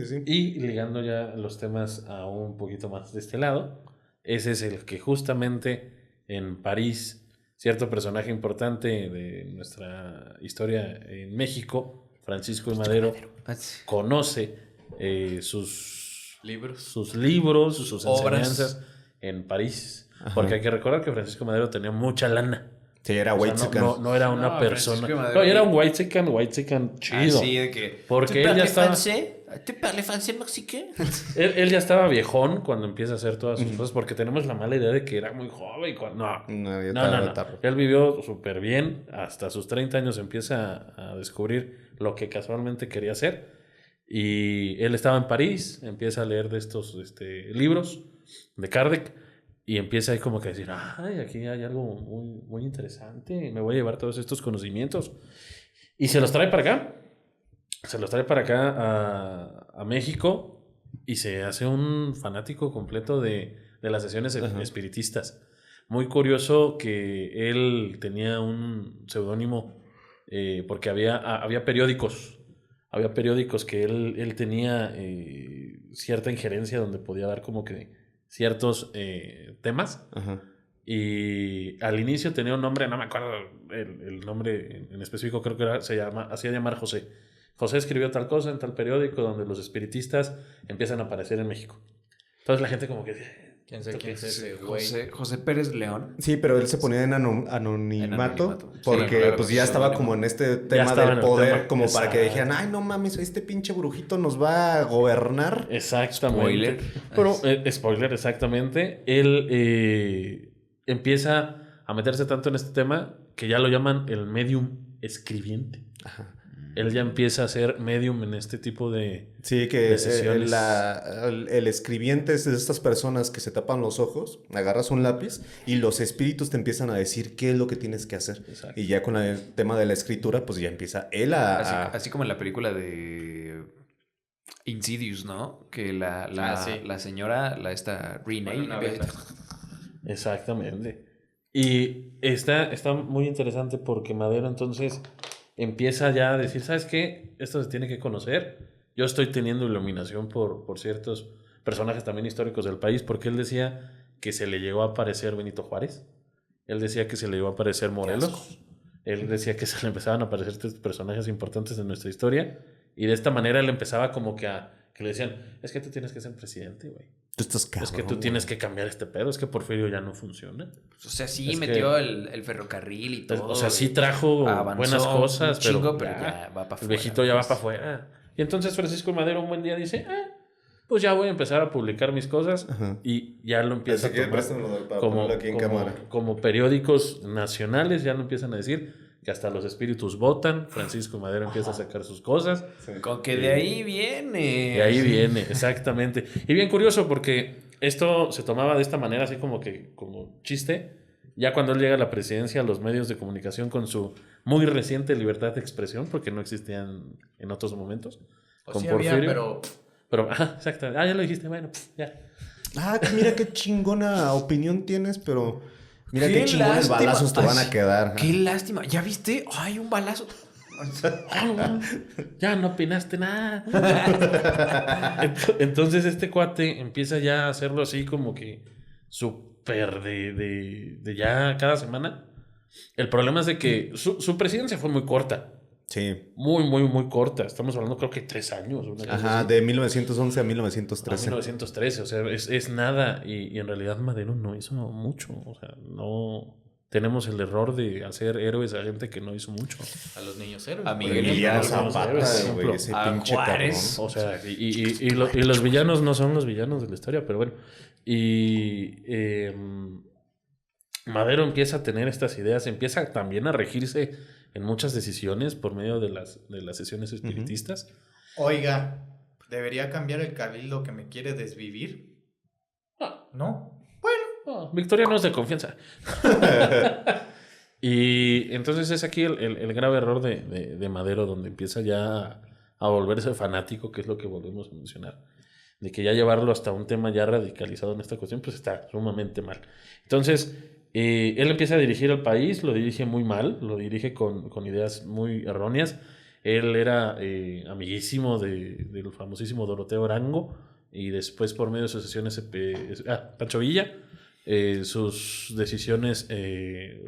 sí. Y ligando ya los temas a un poquito más de este lado, ese es el que justamente en París, cierto personaje importante de nuestra historia en México, Francisco I. Madero, conoce sus libros, sus obras. Enseñanzas en París. Porque hay que recordar que Francisco Madero tenía mucha lana. Sí, era whitezican. No era una persona. Madero, era un whitezican chido. Sí, de que. Porque él ya estaba. ¿Tu parles français mexicain? Él ya estaba viejón cuando empieza a hacer todas sus cosas. Porque tenemos la mala idea de que era muy joven. No. Él vivió súper bien. Hasta sus 30 años empieza a descubrir lo que casualmente quería hacer. Y él estaba en París. Empieza a leer de estos libros de Kardec. Y empieza ahí como que a decir, ay, aquí hay algo muy, muy interesante, me voy a llevar todos estos conocimientos. Y se los trae para acá. Se los trae para acá a México y se hace un fanático completo de las sesiones espiritistas. Muy curioso que él tenía un seudónimo porque había periódicos. Había periódicos que él tenía cierta injerencia donde podía dar como que ciertos temas. Ajá. Y al inicio tenía un nombre, no me acuerdo el nombre en específico, creo que hacía llamar José. José escribió tal cosa en tal periódico donde los espiritistas empiezan a aparecer en México. Entonces la gente como que... ¿Quién es ese güey? José Pérez León. Sí, pero él se ponía en anonimato porque sí, claro, pues ya estaba como en este tema del poder, como para que dijeran, ay, no mames, este pinche brujito nos va a gobernar. Exactamente. Spoiler. Pero, spoiler, exactamente. Él empieza a meterse tanto en este tema que ya lo llaman el medium escribiente. Ajá. Él ya empieza a ser medium en este tipo de Sí, que de sesiones. el escribiente es de estas personas que se tapan los ojos, agarras un lápiz y los espíritus te empiezan a decir qué es lo que tienes que hacer. Exacto. Y ya con el tema de la escritura, pues ya empieza él Así como en la película de Insidious, ¿no? Que la señora, esta Renee... Exactamente. Y está muy interesante porque Madero entonces empieza ya a decir, ¿sabes qué? Esto se tiene que conocer. Yo estoy teniendo iluminación por ciertos personajes también históricos del país, porque él decía que se le llegó a aparecer Benito Juárez. Él decía que se le llegó a aparecer Morelos. Él decía que se le empezaban a aparecer estos personajes importantes de nuestra historia. Y de esta manera él empezaba como que le decían, es que tú tienes que ser presidente, güey. Tú estás cabrón, es que tú tienes que cambiar este pedo. Es que Porfirio ya no funciona. O sea, sí metió el ferrocarril y todo. O sea, sí trajo buenas cosas, pero ya va para afuera. El viejito ya va para afuera. Y entonces Francisco Madero un buen día dice, pues ya voy a empezar a publicar mis cosas. Ajá. Y ya lo empieza a tomar como periódicos nacionales, ya lo empiezan a decir que hasta los espíritus votan. Francisco Madero empieza a sacar sus cosas. Sí. Con que de ahí viene. De ahí viene, exactamente. Y bien curioso porque esto se tomaba de esta manera, así como chiste. Ya cuando él llega a la presidencia, los medios de comunicación con su muy reciente libertad de expresión, porque no existían en otros momentos. Con sí Porfirio. Pero, exacto. Ya lo dijiste, bueno, ya. Mira qué chingona opinión tienes, pero mira qué chingones balazos te van a quedar. Qué lástima. ¿Ya viste? Ay, un balazo. Ya no opinaste nada. Entonces este cuate empieza ya a hacerlo así como que súper de ya cada semana. El problema es de que su presidencia fue muy corta. Sí. Muy, muy, muy corta. Estamos hablando creo que 3 años. De 1911 a 1913. A 1913, o sea, es nada. Y en realidad Madero no hizo mucho. O sea, no... Tenemos el error de hacer héroes a gente que no hizo mucho. A los niños héroes. A Miguel Zapata, güey, ese pinche Juárez. cabrón. O sea, y los villanos no son los villanos de la historia, pero bueno. Madero empieza a tener estas ideas, empieza también a regirse en muchas decisiones por medio de las sesiones espiritistas. Oiga, ¿debería cambiar el cabildo que me quiere desvivir? ¿No? Victorianos de confianza. Y entonces es aquí el grave error de Madero, donde empieza ya a volverse fanático, que es lo que volvemos a mencionar. De que ya llevarlo hasta un tema ya radicalizado en esta cuestión, pues está sumamente mal. Entonces, él empieza a dirigir el país, lo dirige muy mal, lo dirige con ideas muy erróneas. Él era amiguísimo del famosísimo Doroteo Arango, y después por medio de sus sesiones, Pancho Villa, sus decisiones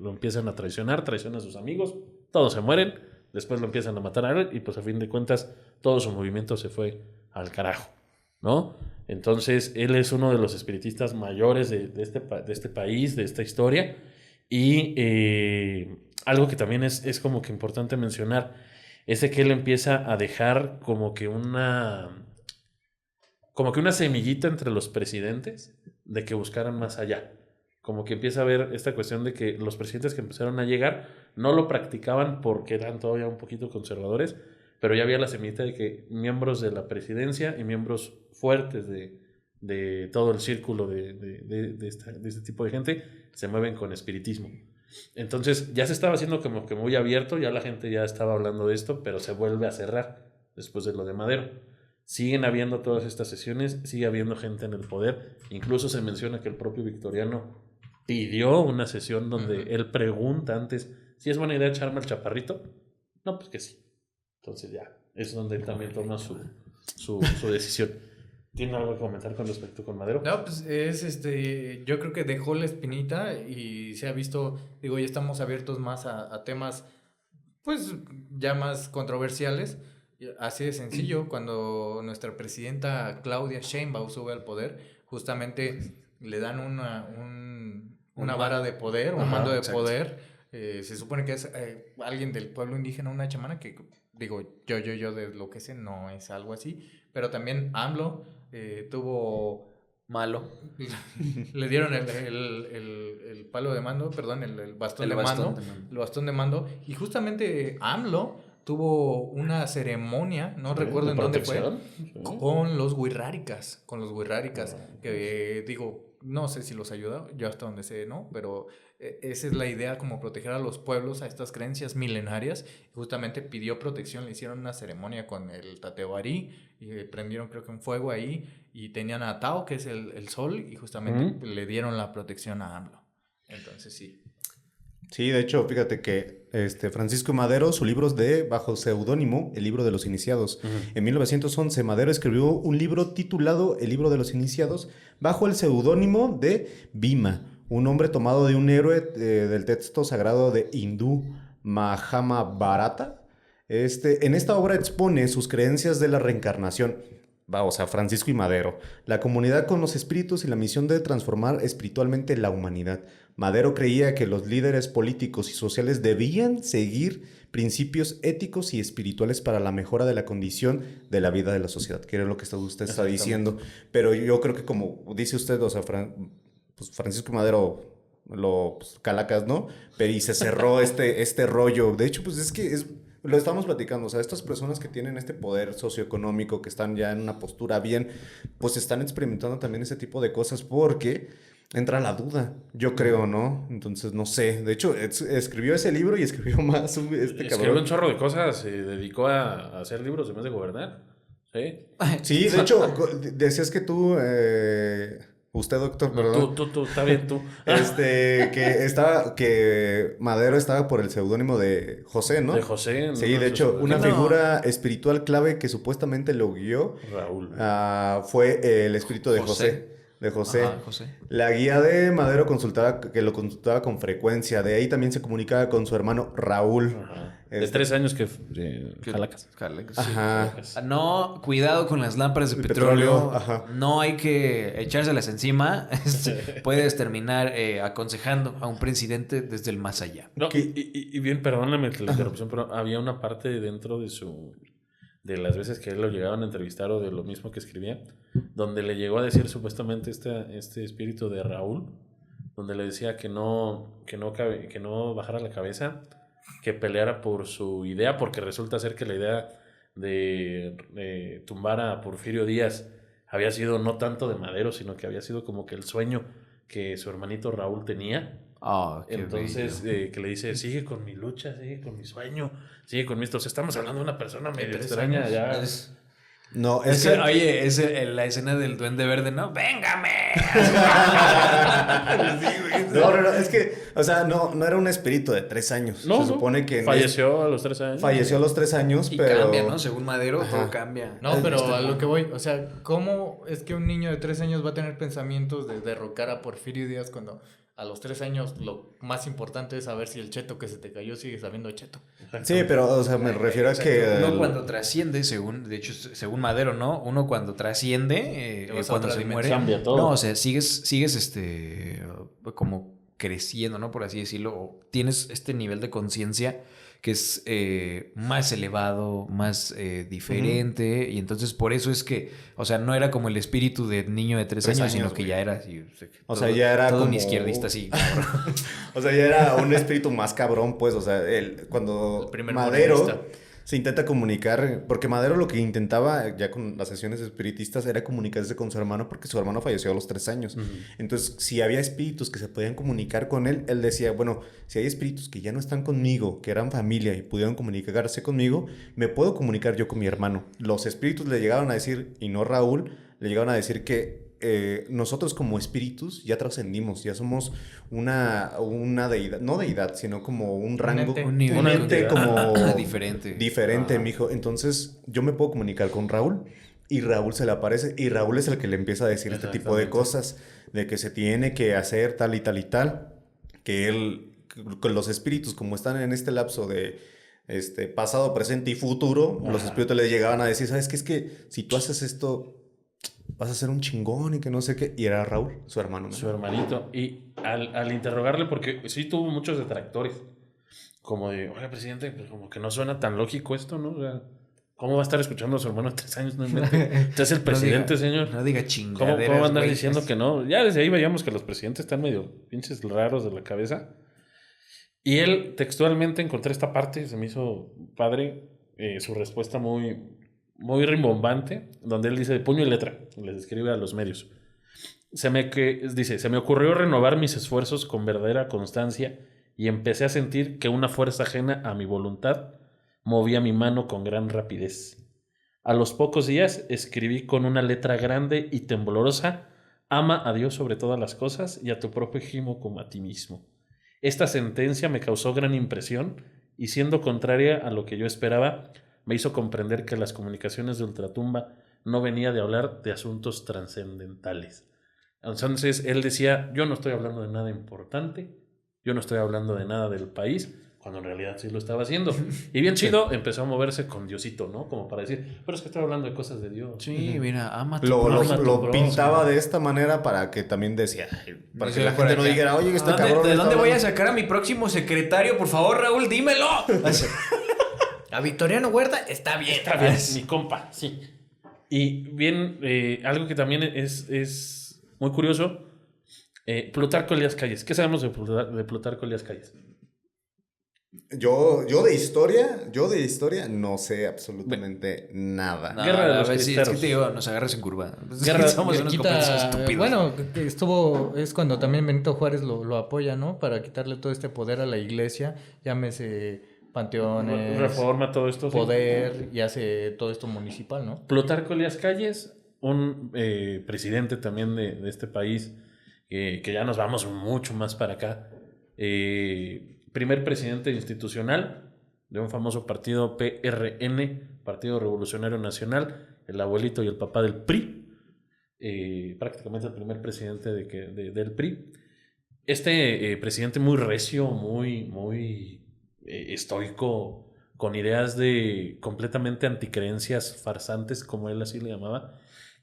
lo empiezan a traicionar, traiciona a sus amigos, todos se mueren, después lo empiezan a matar a él y pues a fin de cuentas todo su movimiento se fue al carajo, ¿no? Entonces él es uno de los espiritistas mayores de este país, de esta historia, y algo que también es como que importante mencionar es de que él empieza a dejar como que una semillita entre los presidentes de que buscaran más allá. Como que empieza a ver esta cuestión de que los presidentes que empezaron a llegar no lo practicaban porque eran todavía un poquito conservadores, pero ya había la semillita de que miembros de la presidencia y miembros fuertes de todo el círculo de este tipo de gente se mueven con espiritismo. Entonces ya se estaba haciendo como que muy abierto, ya la gente ya estaba hablando de esto, pero se vuelve a cerrar después de lo de Madero. Siguen habiendo todas estas sesiones, sigue habiendo gente en el poder, incluso se menciona que el propio Victoriano pidió una sesión donde él pregunta antes si es buena idea echarme al chaparrito. No, pues que sí. Entonces ya, es donde él también toma su decisión. ¿Tiene algo que comentar con respecto con Madero? No, pues yo creo que dejó la espinita y se ha visto, digo, ya estamos abiertos más a temas, pues, ya más controversiales. Así de sencillo, cuando nuestra presidenta Claudia Sheinbaum sube al poder, justamente le dan una vara de poder, un mando de poder. Se supone que es alguien del pueblo indígena, una chamana, que digo, yo de lo que sé no es algo así, pero también AMLO tuvo... Malo. Le dieron el palo de mando, perdón, el bastón de mando. El bastón de mando. Y justamente AMLO tuvo una ceremonia, no recuerdo en dónde fue, con los wixárikas. Que digo, no sé si los ayuda, yo hasta donde sé, ¿no? Pero esa es la idea, como proteger a los pueblos, a estas creencias milenarias. Justamente pidió protección, le hicieron una ceremonia con el Tatebarí, y prendieron creo que un fuego ahí, y tenían a Tao, que es el sol, y justamente le dieron la protección a AMLO. Entonces sí. Sí, de hecho, fíjate que Francisco Madero, su libro es bajo seudónimo, El libro de los iniciados. En 1911, Madero escribió un libro titulado El libro de los iniciados, bajo el seudónimo de Bhima, un nombre tomado de un héroe del texto sagrado de hindú, Mahabharata. En esta obra expone sus creencias de la reencarnación. O sea, Francisco y Madero, la comunidad con los espíritus y la misión de transformar espiritualmente la humanidad. Madero creía que los líderes políticos y sociales debían seguir principios éticos y espirituales para la mejora de la condición de la vida de la sociedad, que era lo que usted está diciendo. Pero yo creo que, como dice usted, o sea, pues Francisco Madero calacas, ¿no? Pero y se cerró este rollo. De hecho, pues es que lo estamos platicando, o sea, estas personas que tienen este poder socioeconómico, que están ya en una postura bien, pues están experimentando también ese tipo de cosas porque entra la duda, yo creo, ¿no? Entonces, no sé. De hecho, escribió ese libro y escribió más escribió un chorro de cosas, se dedicó a hacer libros en vez de gobernar. Sí. Sí, de hecho, decías que tú... Usted, doctor, perdón. Tú, está bien, tú. Que Madero estaba por el seudónimo de José, ¿no? De José. Sí, de hecho, una figura espiritual clave que supuestamente lo guió Raúl. Fue el espíritu de José. De José. Ajá, José. La guía de Madero que lo consultaba con frecuencia. De ahí también se comunicaba con su hermano Raúl. Ajá. De 3 años que Calacas. Ajá. No, cuidado con las lámparas de petróleo. Ajá. No hay que echárselas encima. Puedes terminar aconsejando a un presidente desde el más allá. No, y bien, perdóname la interrupción, pero había una parte dentro de las veces que él lo llegaban a entrevistar o de lo mismo que escribía, donde le llegó a decir supuestamente este espíritu de Raúl, donde le decía que no bajara la cabeza, que peleara por su idea, porque resulta ser que la idea de tumbar a Porfirio Díaz había sido no tanto de Madero, sino que había sido como que el sueño que su hermanito Raúl tenía. Entonces que le dice, sigue con mi lucha, sigue con mi sueño, sigue con mi... Entonces estamos hablando de una persona medio extraña ya. No, oye, es la escena del Duende Verde, ¿no? ¡Véngame! No, es que, o sea, no era un espíritu de 3 años. No, se supone que... falleció a los 3 años. Falleció a los 3 años, y pero... cambia, ¿no? Según Madero, todo cambia. No, pero a lo que voy, o sea, ¿cómo es que un niño de 3 años va a tener pensamientos de derrocar a Porfirio Díaz cuando a los 3 años lo más importante es saber si el cheto que se te cayó sigue sabiendo cheto? Sí, pero, o sea, me refiero a que... Uno cuando trasciende, según Madero, ¿no? Uno cuando trasciende, cuando se muere... Cambia todo. No, o sea, sigues como creciendo, ¿no? Por así decirlo. O tienes este nivel de conciencia que es más elevado, más diferente. Y entonces por eso es que, o sea, no era como el espíritu de niño de 3 años, sino que ya era así. O sea, ya era todo como... un izquierdista así. O sea, ya era un espíritu más cabrón, pues. O sea, cuando Madero se intenta comunicar, porque Madero lo que intentaba ya con las sesiones espiritistas era comunicarse con su hermano, porque su hermano falleció a los 3 años. Entonces, si había espíritus que se podían comunicar con él, él decía, bueno, si hay espíritus que ya no están conmigo, que eran familia y pudieron comunicarse conmigo, me puedo comunicar yo con mi hermano. Los espíritus le llegaban a decir, y no Raúl, le llegaban a decir que nosotros como espíritus ya trascendimos, ya somos una deidad, no deidad, sino como un rango, un ente como diferente, mijo. Entonces yo me puedo comunicar con Raúl y Raúl se le aparece y Raúl es el que le empieza a decir este tipo de cosas, de que se tiene que hacer tal y tal y tal, que él, con los espíritus como están en este lapso de pasado, presente y futuro, los espíritus le llegaban a decir, ¿sabes qué? Es que si tú haces esto vas a ser un chingón y que no sé qué. Y era Raúl, su hermano, ¿no? Su hermanito. Y al interrogarle, porque sí tuvo muchos detractores, como de, oye, presidente, pues como que no suena tan lógico esto, ¿no? O sea, ¿cómo va a estar escuchando a su hermano de 3 años? No invente. Usted es el presidente, señor. No diga chingaderas. ¿Cómo va a andar diciendo que no? Ya desde ahí veíamos que los presidentes están medio pinches raros de la cabeza. Y él, textualmente, encontré esta parte, se me hizo padre, su respuesta muy rimbombante, donde él dice de puño y letra, les escribe a los medios. Se me ocurrió renovar mis esfuerzos con verdadera constancia y empecé a sentir que una fuerza ajena a mi voluntad movía mi mano con gran rapidez. A los pocos días escribí con una letra grande y temblorosa: ama a Dios sobre todas las cosas y a tu prójimo como a ti mismo. Esta sentencia me causó gran impresión y, siendo contraria a lo que yo esperaba, me hizo comprender que las comunicaciones de ultratumba no venía de hablar de asuntos trascendentales. Entonces él decía, yo no estoy hablando de nada importante, yo no estoy hablando de nada del país, cuando en realidad sí lo estaba haciendo. Y bien chido, empezó a moverse con Diosito, ¿no? Como para decir, pero es que estoy hablando de cosas de Dios. Sí, mira, ama tu Lo pintaba de esta manera para que también decía, para que la gente no dijera, oye, este cabrón... ¿De dónde voy a sacar a mi próximo secretario? Por favor, Raúl, dímelo. A Victoriano Huerta está bien. Está bien, mi compa, sí. Y bien, algo que también es muy curioso, Plutarco Elías Calles. ¿Qué sabemos de Plutarco Elías Calles? Yo de historia no sé absolutamente nada. No, Guerra de los Cristeros. Es que te digo, nos agarras en curva. Somos unos completos estúpidos. Bueno, es cuando también Benito Juárez lo apoya, ¿no? Para quitarle todo este poder a la iglesia, llámese panteones, reforma, todo esto, poder, sí. Y hace todo esto municipal, ¿no? Plutarco Elías Calles, un presidente también de este país, que ya nos vamos mucho más para acá, primer presidente institucional de un famoso partido PRN, Partido Revolucionario Nacional, el abuelito y el papá del PRI, prácticamente el primer presidente del PRI. Este presidente muy recio, muy estoico, con ideas de completamente anticreencias farsantes, como él así le llamaba,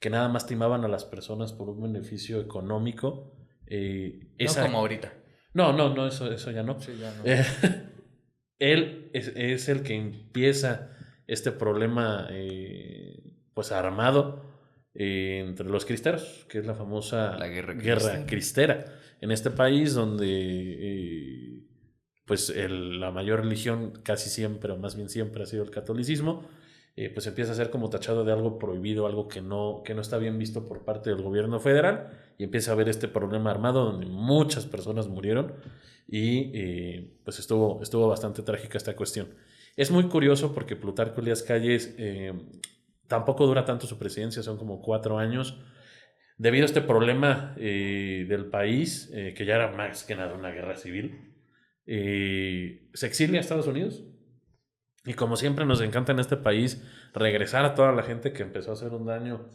que nada más timaban a las personas por un beneficio económico. No como ahorita. No, eso ya no. Sí, ya no. Él es el que empieza este problema pues armado entre los cristeros, que es la famosa guerra cristera en este país, donde pues la mayor religión casi siempre, o más bien siempre, ha sido el catolicismo. Pues empieza a ser como tachado de algo prohibido, algo que no está bien visto por parte del gobierno federal, y empieza a haber este problema armado donde muchas personas murieron y pues estuvo bastante trágica esta cuestión. Es muy curioso porque Plutarco Elías Calles tampoco dura tanto su presidencia, son como 4 años. Debido a este problema del país, que ya era más que nada una guerra civil, se exilia a Estados Unidos. Y como siempre nos encanta en este país regresar a toda la gente que empezó a hacer un daño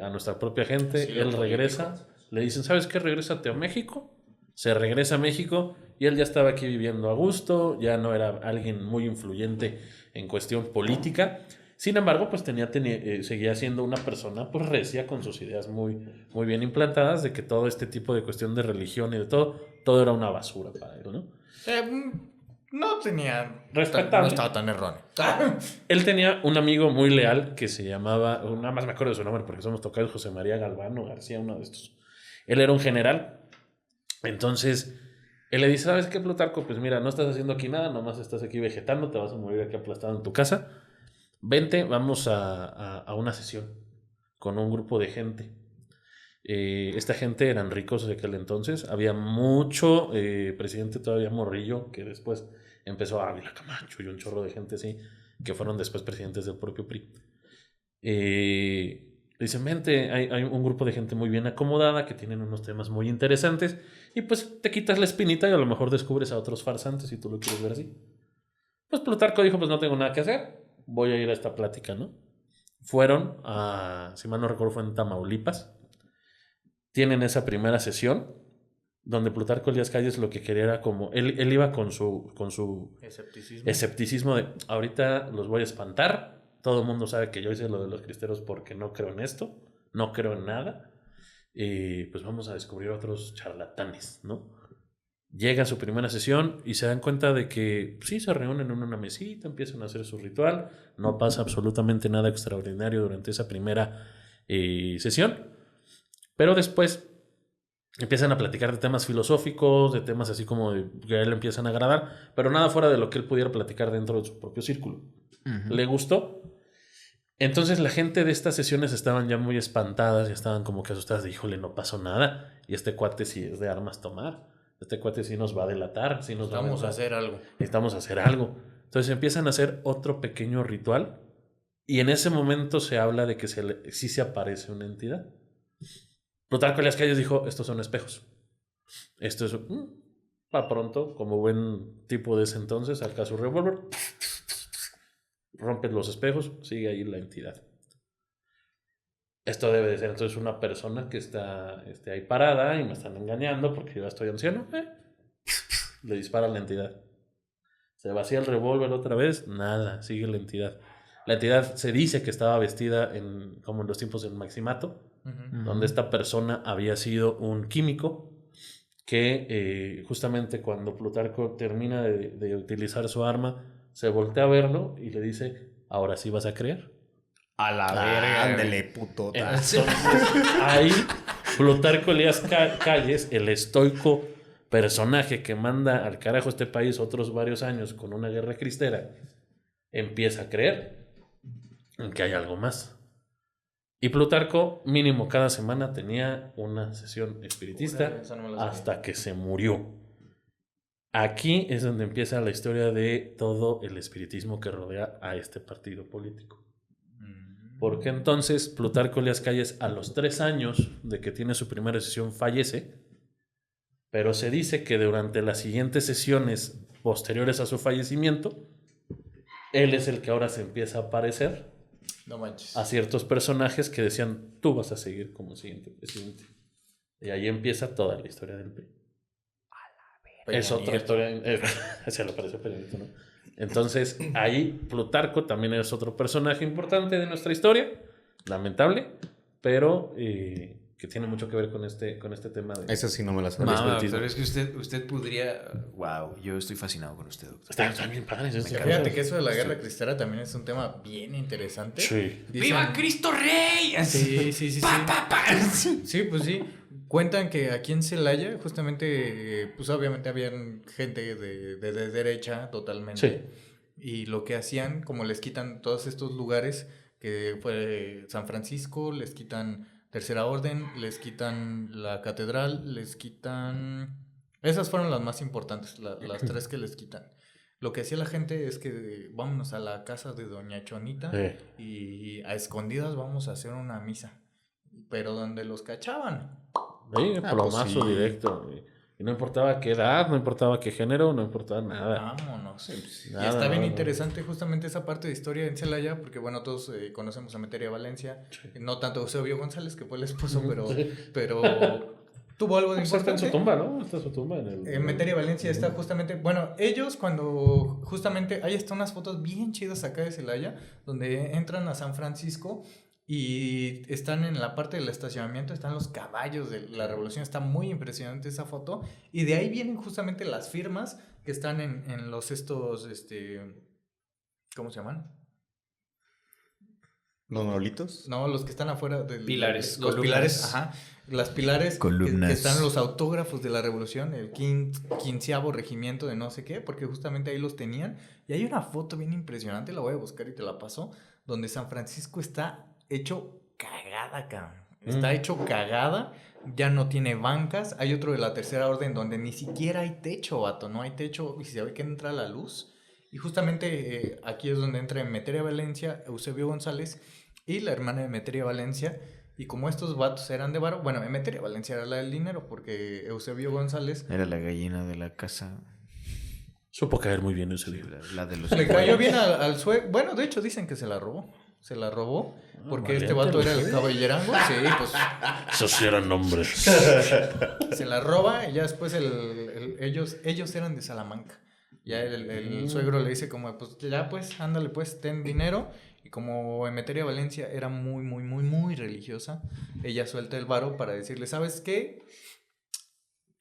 a nuestra propia gente. Sí, él regresa, le dicen, ¿sabes qué? Regrésate a México. Se regresa a México y él ya estaba aquí viviendo a gusto, ya no era alguien muy influyente en cuestión política. Sin embargo, pues seguía siendo una persona pues recia, con sus ideas muy, muy bien implantadas, de que todo este tipo de cuestión de religión y de todo era una basura para él, ¿no? No tenía... Respetable. No estaba tan erróneo. Él tenía un amigo muy leal que se llamaba, nada más me acuerdo de su nombre porque somos tocados, José María Galvano García, uno de estos. Él era un general. Entonces, él le dice, ¿sabes qué, Plutarco? Pues mira, no estás haciendo aquí nada, nomás estás aquí vegetando, te vas a morir aquí aplastado en tu casa. Vente, vamos a una sesión con un grupo de gente. Esta gente eran ricos de aquel entonces. Había mucho presidente todavía morrillo que después empezó a Ávila Camacho y un chorro de gente así que fueron después presidentes del propio PRI. Dicen, vente, hay un grupo de gente muy bien acomodada que tienen unos temas muy interesantes y pues te quitas la espinita y a lo mejor descubres a otros farsantes si tú lo quieres ver así. Pues Plutarco dijo, pues no tengo nada que hacer, voy a ir a esta plática, ¿no? Fueron a, si mal no recuerdo, fue en Tamaulipas. Tienen esa primera sesión donde Plutarco Elías Calles lo que quería era como, él iba con su escepticismo de, ahorita los voy a espantar, todo el mundo sabe que yo hice lo de los cristeros porque no creo en esto, no creo en nada, y pues vamos a descubrir otros charlatanes, ¿no? Llega a su primera sesión y se dan cuenta de que sí, se reúnen en una mesita, empiezan a hacer su ritual, no pasa absolutamente nada extraordinario durante esa primera sesión, pero después empiezan a platicar de temas filosóficos, de temas así como que a él le empiezan a agradar, pero nada fuera de lo que él pudiera platicar dentro de su propio círculo. Uh-huh. Le gustó. Entonces la gente de estas sesiones estaban ya muy espantadas y estaban como que asustadas de, híjole, no pasó nada, y este cuate sí es de armas tomar, este cuate sí nos va a delatar, sí nos vamos a hacer algo. Necesitamos hacer algo. Entonces empiezan a hacer otro pequeño ritual y en ese momento se habla de que sí se aparece una entidad. Plutarco Elías Calles dijo, estos son espejos. Esto es... va pronto, como buen tipo de ese entonces, saca su revólver, rompe los espejos, sigue ahí la entidad. Esto debe de ser entonces una persona que está ahí parada y me están engañando porque yo ya estoy anciano. Le dispara a la entidad. Se vacía el revólver otra vez, nada, sigue la entidad. La entidad se dice que estaba vestida como en los tiempos del Maximato, uh-huh, donde esta persona había sido un químico que justamente cuando Plutarco termina de utilizar su arma, se voltea a verlo y le dice, ahora sí vas a creer. A la verga. Ándale, puto. Entonces, ahí Plutarco Elías Calles, el estoico personaje que manda al carajo este país otros varios años con una guerra cristera, empieza a creer en que hay algo más. Y Plutarco, mínimo cada semana, tenía una sesión espiritista hasta que se murió. Aquí es donde empieza la historia de todo el espiritismo que rodea a este partido político. Porque entonces Plutarco Elías Calles, a los 3 años de que tiene su primera sesión, fallece, pero se dice que durante las siguientes sesiones posteriores a su fallecimiento, él es el que ahora se empieza a aparecer a ciertos personajes que decían, tú vas a seguir como siguiente presidente. Y ahí empieza toda la historia del PRI. Es otra historia, se le parece Peñanito, ¿no? Entonces, ahí Plutarco también es otro personaje importante de nuestra historia, lamentable, pero que tiene mucho que ver con este tema de... Esa sí no me la sabía. Pero es que usted podría... Wow, yo estoy fascinado con usted, doctor. Está bien padre. Fíjate que eso de la guerra cristera también es un tema bien interesante. Sí. Dicen, ¡viva Cristo Rey! Sí. Sí, pues sí. Cuentan que aquí en Celaya, justamente, pues obviamente habían gente de derecha totalmente. Sí. Y lo que hacían, como les quitan todos estos lugares, que fue San Francisco, les quitan Tercera Orden, les quitan la catedral, les quitan... Esas fueron las más importantes, las 3 que les quitan. Lo que hacía la gente es que vámonos a la casa de Doña Chonita y a escondidas vamos a hacer una misa. Pero donde los cachaban. Plomazo directo. Y no importaba qué edad, no importaba qué género, no importaba nada. Vámonos. Nada, y está bien interesante justamente esa parte de historia en Celaya, porque bueno, todos conocemos a Emeterio Valencia, no tanto Eusebio González, que fue el esposo, pero tuvo algo de importante. Está en su tumba, ¿no? Está en su tumba. Emeterio Valencia está justamente, bueno, ellos cuando justamente, ahí están unas fotos bien chidas acá de Celaya, donde entran a San Francisco. Y están en la parte del estacionamiento, están los caballos de la Revolución. Está muy impresionante esa foto. Y de ahí vienen justamente las firmas que están en los estos, ¿cómo se llaman? ¿Los monolitos? No, los que están afuera del... Pilares. Los pilares, ajá. Las pilares que están los autógrafos de la Revolución, el 15º regimiento de no sé qué, porque justamente ahí los tenían. Y hay una foto bien impresionante, la voy a buscar y te la paso, donde San Francisco está hecho cagada, cabrón. Está hecho cagada, ya no tiene bancas. Hay otro de la Tercera Orden donde ni siquiera hay techo, vato, no hay techo y se ve que entra la luz. Y justamente aquí es donde entra Emeterio Valencia, Eusebio González y la hermana de Emeterio Valencia. Y como estos vatos eran de varo, bueno, Emeterio Valencia era la del dinero porque Eusebio González... Era la gallina de la casa. Supo caer muy bien Eusebio. La de los... Le cayó bien al suegro. Bueno, de hecho dicen que se la robó. Se la robó porque este vato era el caballerango. Sí, pues. Esos sí eran nombres. Se la roba y ya después ellos eran de Salamanca. Ya el suegro le dice como, pues ya pues, ándale pues, ten dinero. Y como Emeterio Valencia era muy, muy, muy, muy religiosa, ella suelta el varo para decirle, ¿sabes qué?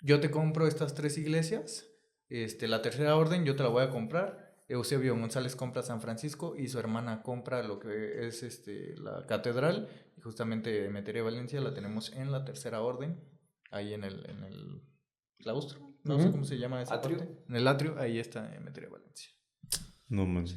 Yo te compro estas 3 iglesias. La Tercera Orden yo te la voy a comprar. Eusebio González compra San Francisco y su hermana compra lo que es la catedral. Y justamente Emeterio Valencia la tenemos en la Tercera Orden, ahí en el claustro. No sé cómo se llama esa parte. En el atrio, ahí está Emeterio Valencia. No mames.